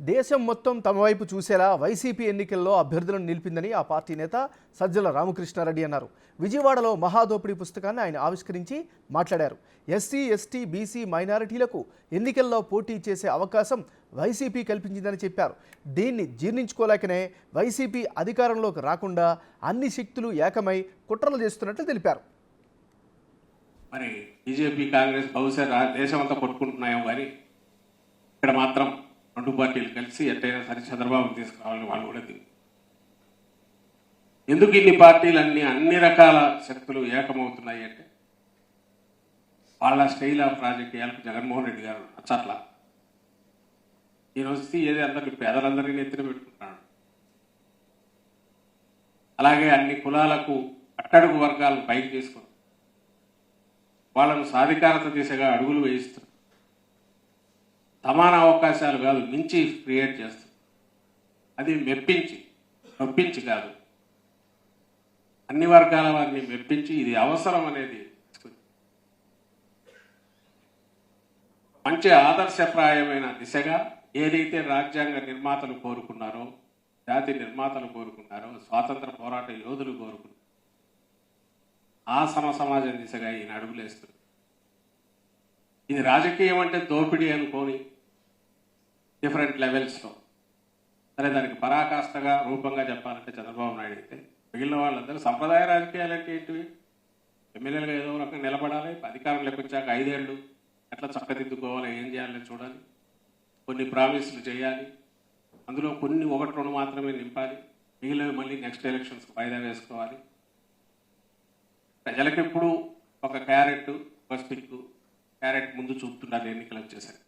దేశం మొత్తం తమ వైపు చూసేలా వైసీపీ ఎన్నికల్లో అభ్యర్థులను నిలిపిందని ఆ పార్టీ నేత సజ్జల రామకృష్ణారెడ్డి అన్నారు. విజయవాడలో మహాదోపిడీ పుస్తకాన్ని ఆయన ఆవిష్కరించి మాట్లాడారు. ఎస్సీ, ఎస్టీ, బీసీ, మైనారిటీలకు ఎన్నికల్లో పోటీ చేసే అవకాశం వైసీపీ కల్పించిందని చెప్పారు. దీన్ని జీర్ణించుకోలేకనే వైసీపీ అధికారంలోకి రాకుండా అన్ని శక్తులు ఏకమై కుట్రలు చేస్తున్నట్లు తెలిపారు. మరి బీజేపీ, కాంగ్రెస్ బహుశా దేశమంతా కొట్టుకుంటున్నాయో కానీ ఇక్కడ మాత్రం రెండు పార్టీలు కలిసి ఎట్టయినా సరే చంద్రబాబుని తీసుకురావాలని వాళ్ళు కూడా ఎందుకు ఇన్ని పార్టీలన్నీ అన్ని రకాల శక్తులు ఏకమవుతున్నాయి అంటే వాళ్ళ స్టైల్ ఆఫ్ రాజకీయాలకు జగన్మోహన్ రెడ్డి గారు నచ్చట్లా. ఈరోజు ఏది అందరినీ పేదలందరినీ ఎత్తున పెట్టుకుంటున్నాడు. అలాగే అన్ని కులాలకు అట్టడుగు వర్గాలను పైకి తీసుకుని వాళ్ళను సాధికారత దిశగా అడుగులు వేయిస్తున్నారు. సమాన అవకాశాలు కాదు, మించి క్రియేట్ చేస్తుంది. అది నొప్పించి కాదు, అన్ని వర్గాల వారిని మెప్పించి ఇది అవసరం అనేది మంచి ఆదర్శప్రాయమైన దిశగా ఏదైతే రాజ్యాంగ నిర్మాతలు కోరుకున్నారో, జాతి నిర్మాతలు కోరుకున్నారో, స్వాతంత్ర పోరాట యోధులు కోరుకున్నారు, ఆ సమాజం దిశగా ఈయన అడుగులేస్తుంది. ఇది రాజకీయం అంటే దోపిడీ అనుకోని డిఫరెంట్ లెవెల్స్లో సరే దానికి పరాకాష్ఠగా రూపంగా చెప్పాలంటే చంద్రబాబు నాయుడు అయితే, మిగిలిన వాళ్ళందరూ సంప్రదాయ రాజకీయాలు అంటే ఏంటివి? ఎమ్మెల్యేలుగా ఏదో రకంగా నిలబడాలి, అధికారంలోకి వచ్చాక 5 ఏళ్ళు ఎట్లా చక్కదిద్దుకోవాలి, ఏం చేయాలని చూడాలి, కొన్ని ప్రామిస్లు చేయాలి, అందులో కొన్ని 1-2 మాత్రమే నింపాలి, మిగిలినవి మళ్ళీ నెక్స్ట్ ఎలక్షన్స్ వాయిదా వేసుకోవాలి. ప్రజలకు ఎప్పుడు ఒక క్యారెట్, ఒక స్టిక్, క్యారెట్ ముందు చూపుతున్నారు ఎన్నికలు వచ్చేసరికి.